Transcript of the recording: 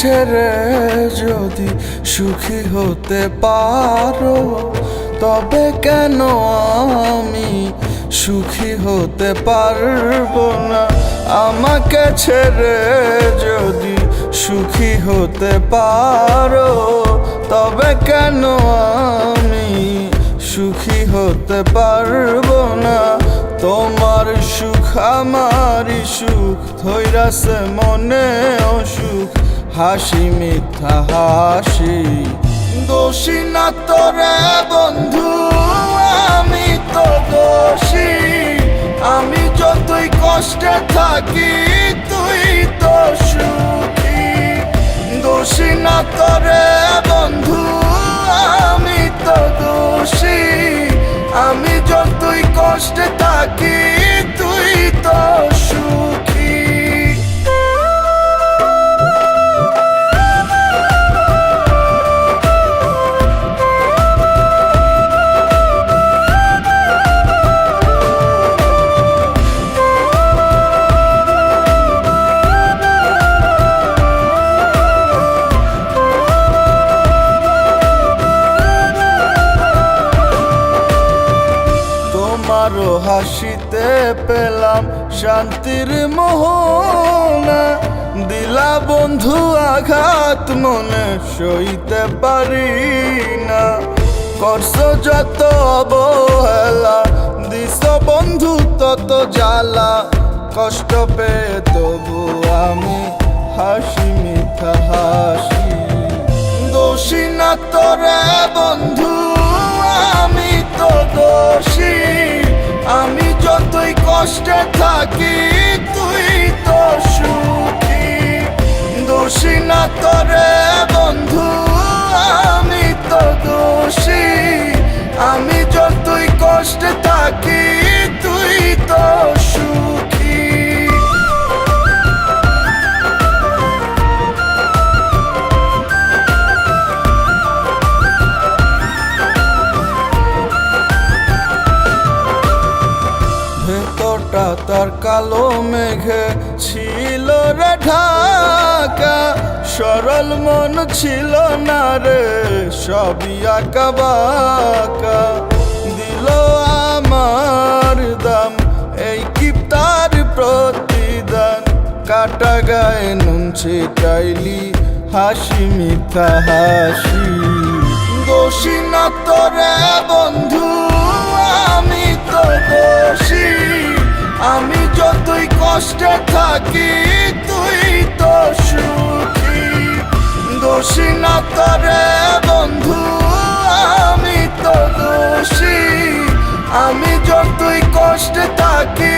ছেড়ে যদি সুখী হতে পারো, তবে কেন আমি সুখী হতে পারবো না? আমাকে ছেড়ে যদি সুখী হতে পারো, তবে কেন আমি সুখী হতে পারবো না? তোমার সুখ আমারই সুখ, ধৈরাছে মনে অসুখ, হাসি মিথ্যা হাসি। দোষী না তোরে বন্ধু, আমি তো দোষী। আমি যতই কষ্টে থাকি, তুই তো সুখী। দোষী না তোরে বন্ধু, আমি তো দোষী। আমি যতই কষ্টে থাকি, তুই তো সুখী। তোমারও হাসিতে পেলাম শান্তির মোহনা, দিলা বন্ধু আঘাত মনে সইতে পারি না। করছ যত অবহেলা, দিস বন্ধু তত জ্বালা, কষ্ট পেয়ে তবু আমি হাসি মিথ্যা হাসি। দোষী না তোরে বন্ধু, আমি তো দোষী। আমি যতই কষ্টে থাকি, তুই তো সুখী। দোষী না তোরে বন্ধু, আমি তো দোষী। আমি যতই কষ্টে থাকি, তুই তো সুখী। ভেতরটা তার কালো মেঘে ছিল রে ঢাকা, সরল মন ছিল না রে, সবই আঁকা বাঁকা। দিল আমার দাম, এই কি তার প্রতিদান? কাটা গায়ে নুন ছিটাইলি, হাসি মিথ্যা হাসি। দোষী না তোরে বন্ধু, আমি তো দোষী। আমি যতই কষ্টে থাকি, তুই তো সুখী। দোষী না তোরে বন্ধু, আমি তো দোষী। আমি যতই কষ্টে থাকি,